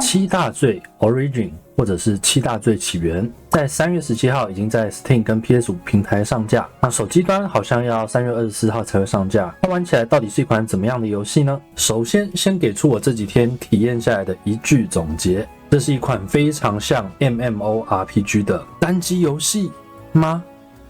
七大罪 Origin 或者是七大罪起源，在3月17号已经在 Steam 跟 PS5 平台上架，那手机端好像要3月24号才会上架。那玩起来到底是一款怎么样的游戏呢？首先给出我这几天体验下来的一句总结，这是一款非常像 MMORPG 的单机游戏吗？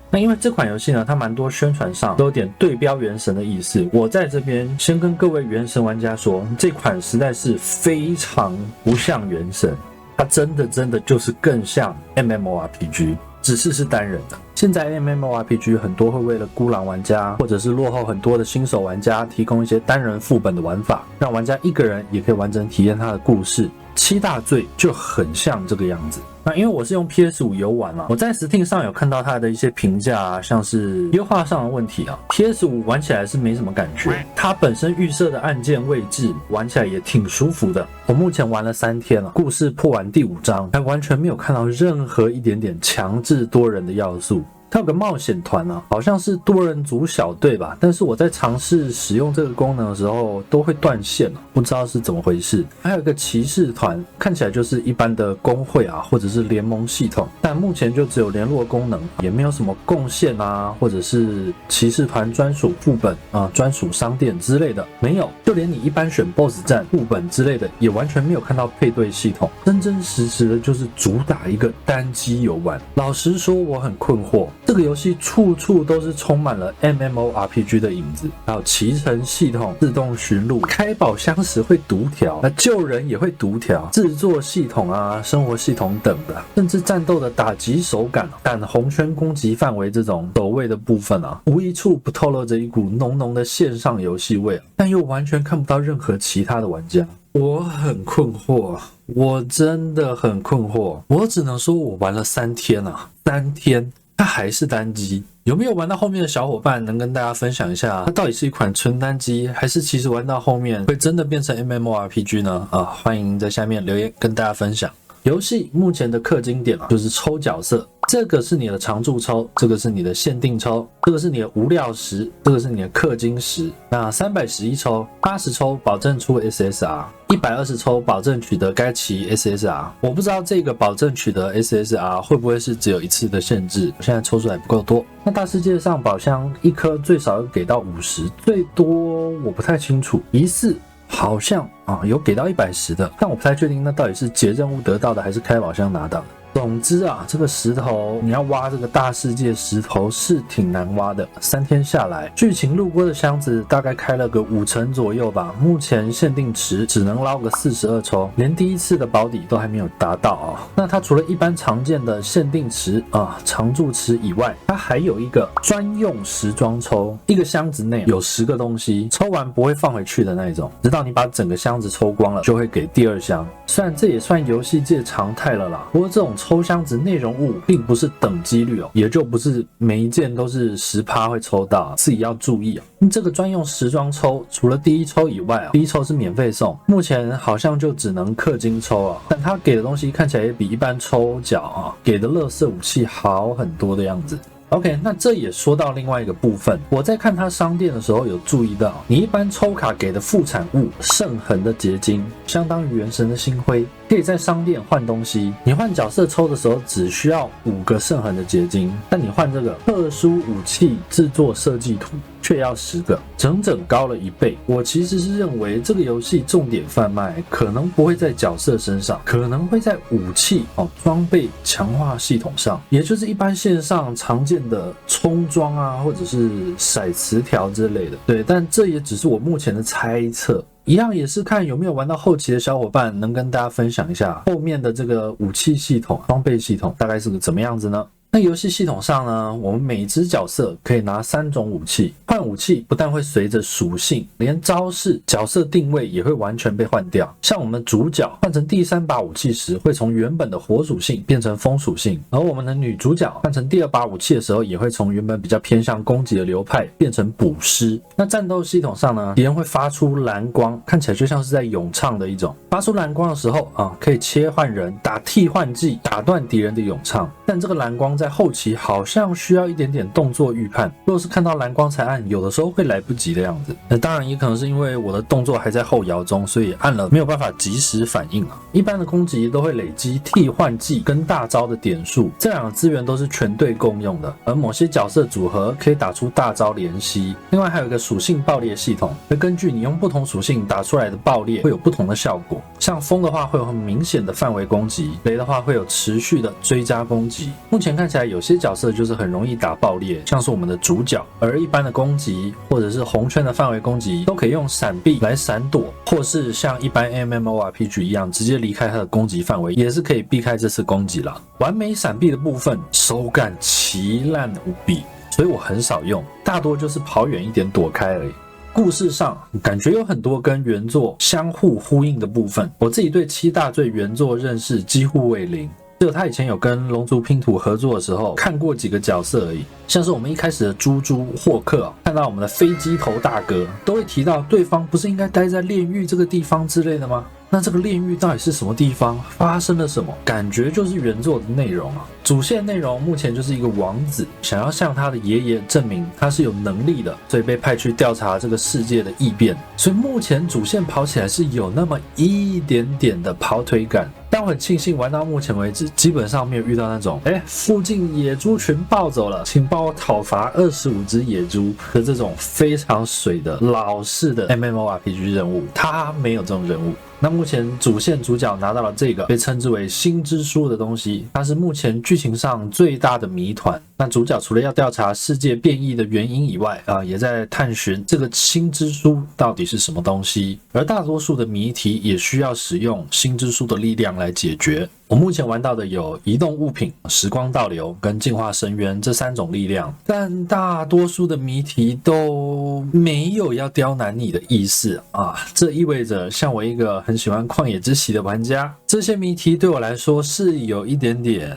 那因为这款游戏呢，它蛮多宣传上都有点对标原神的意思。我在这边先跟各位原神玩家说，这款实在是非常不像原神，它真的就是更像 MMORPG， 只是单人的。现在 MMORPG 很多会为了孤狼玩家或者是落后很多的新手玩家提供一些单人副本的玩法，让玩家一个人也可以完整体验它的故事。七大罪就很像这个样子。那因为我是用 PS5 游玩我在 Steam 上有看到它的一些评价像是优化上的问题PS5 玩起来是没什么感觉，它本身预设的按键位置玩起来也挺舒服的。我目前玩了3天了，故事破完第5章，还完全没有看到任何一点点强制多人的要素。它有个冒险团好像是多人组小队吧，但是我在尝试使用这个功能的时候都会断线不知道是怎么回事。还有一个骑士团，看起来就是一般的工会或者是联盟系统，但目前就只有联络功能，也没有什么贡献或者是骑士团专属副本专属商店之类的，没有。就连你一般选 BOSS 战副本之类的也完全没有看到配对系统，真实的就是主打一个单机游玩。老实说我很困惑，这个游戏处处都是充满了 MMORPG 的影子，还有骑乘系统、自动寻路、开宝箱时会读条，救人也会读条、制作系统生活系统等的，甚至战斗的打击手感、但红圈攻击范围这种走位的部分无一处不透露着一股浓的线上游戏味但又完全看不到任何其他的玩家。我很困惑，我真的很困惑。我只能说我玩了3天3天它还是单机。有没有玩到后面的小伙伴能跟大家分享一下，它到底是一款纯单机，还是其实玩到后面会真的变成 MMORPG 呢？欢迎在下面留言跟大家分享。游戏目前的氪金点就是抽角色，这个是你的常驻抽，这个是你的限定抽，这个是你的无料石，这个是你的氪金石。那311抽，80抽保证出 SSR，120抽保证取得该期 SSR。我不知道这个保证取得 SSR 会不会是只有一次的限制，我现在抽出来不够多。那大世界上宝箱一颗最少要给到50，最多我不太清楚，疑似好像有给到110的，但我不太确定那到底是解任务得到的还是开宝箱拿到的。总之这个石头你要挖这个大世界石头是挺难挖的，3天下来剧情路过的箱子大概开了个5成左右吧，目前限定池只能捞个42抽，连第一次的保底都还没有达到那它除了一般常见的限定池常驻池以外，它还有一个专用时装抽，一个箱子内有10个东西，抽完不会放回去的那种，直到你把整个箱子抽光了就会给第2箱。虽然这也算游戏界常态了啦，不过这种抽箱子内容物并不是等几率也就不是每一件都是10%会抽到，自己要注意这个专用时装抽除了第1抽以外第1抽是免费送，目前好像就只能氪金抽但他给的东西看起来也比一般抽奖给的垃圾武器好很多的样子。OK， 那这也说到另外一个部分，我在看它商店的时候有注意到，你一般抽卡给的副产物圣痕的结晶，相当于原神的星辉，可以在商店换东西。你换角色抽的时候只需要5个圣痕的结晶，但你换这个特殊武器制作设计图却要10个，整高了1倍。我其实是认为这个游戏重点贩卖可能不会在角色身上，可能会在武器装备强化系统上，也就是一般线上常见的冲装或者是骰词条之类的。对，但这也只是我目前的猜测，一样也是看有没有玩到后期的小伙伴能跟大家分享一下后面的这个武器系统、装备系统大概是个怎么样子呢？那游戏系统上呢，我们每只角色可以拿3种武器，换武器不但会随着属性，连招式、角色定位也会完全被换掉。像我们主角换成第3把武器时，会从原本的火属性变成风属性，而我们的女主角换成第2把武器的时候，也会从原本比较偏向攻击的流派变成捕师。那战斗系统上呢，敌人会发出蓝光，看起来就像是在咏唱的一种。发出蓝光的时候可以切换人，打替换技，打断敌人的咏唱。但这个蓝光在在后期好像需要一点点动作预判，如果是看到蓝光才按，有的时候会来不及的样子。那当然也可能是因为我的动作还在后摇中，所以按了没有办法及时反应啊。一般的攻击都会累积替换技跟大招的点数，这两个资源都是全队共用的，而某些角色组合可以打出大招连吸。另外还有一个属性爆裂系统，会根据你用不同属性打出来的爆裂会有不同的效果。像风的话会有很明显的范围攻击，雷的话会有持续的追加攻击。目前看起来有些角色就是很容易打爆裂，像是我们的主角，而一般的攻击或者是红圈的范围攻击都可以用闪避来闪躲，或是像一般 MMORPG 一样直接离开它的攻击范围，也是可以避开这次攻击啦。完美闪避的部分手感奇烂无比，所以我很少用，大多就是跑远一点躲开而已。故事上感觉有很多跟原作相互呼应的部分，我自己对七大罪原作认识几乎为零，只有他以前有跟龙族拼图合作的时候看过几个角色而已，像是我们一开始的猪猪霍克，看到我们的飞机头大哥都会提到对方不是应该待在炼狱这个地方之类的吗？那这个炼狱到底是什么地方？发生了什么？感觉就是原作的内容啊。主线内容目前就是一个王子想要向他的爷爷证明他是有能力的，所以被派去调查这个世界的异变。所以目前主线跑起来是有那么一点点的跑腿感，但我很庆幸玩到目前为止基本上没有遇到那种附近野猪群暴走了，请帮我讨伐25只野猪的这种非常水的老式的 MMORPG 任务，它没有这种任务。那目前主线主角拿到了这个被称之为星之书的东西，它是目前剧情上最大的谜团。那主角除了要调查世界变异的原因以外也在探寻这个星之书到底是什么东西，而大多数的谜题也需要使用星之书的力量来解决。我目前玩到的有移动物品、时光倒流跟净化深渊这3种力量，但大多数的谜题都没有要刁难你的意思啊。这意味着像我一个很喜欢旷野之息的玩家，这些谜题对我来说是有一点点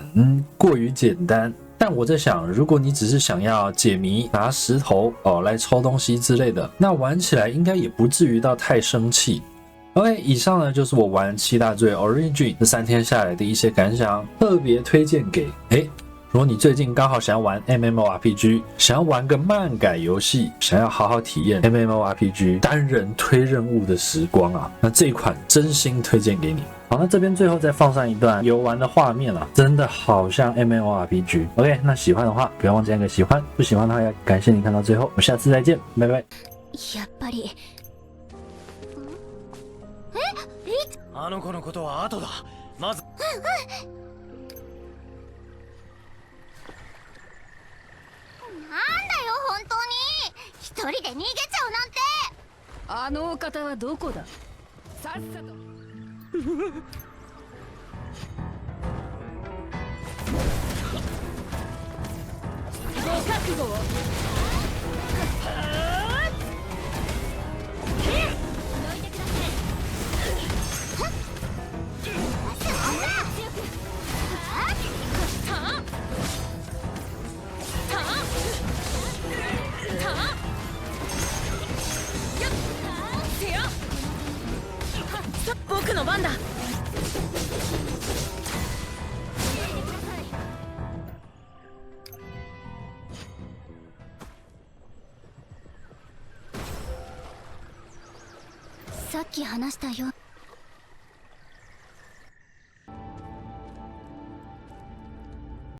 过于简单。但我在想，如果你只是想要解谜、拿石头来抽东西之类的，那玩起来应该也不至于到太生气。OK， 以上呢就是我玩七大罪 Origin 这3天下来的一些感想，特别推荐给如果你最近刚好想要玩 MMORPG， 想要玩个漫改游戏，想要好好体验 MMORPG 单人推任务的时光啊，那这一款真心推荐给你。好，那这边最后再放上一段游玩的画面啊，真的好像 MMORPG。OK， 那喜欢的话不要忘记按个喜欢，不喜欢的话也感谢你看到最后，我们下次再见，拜拜。やっぱりあの子のことは後だ。まずなんだよ本当に一人で逃げちゃうなんて。あのお方はどこだ。さっさとご覚悟を。僕の番だ。さっき話したよ。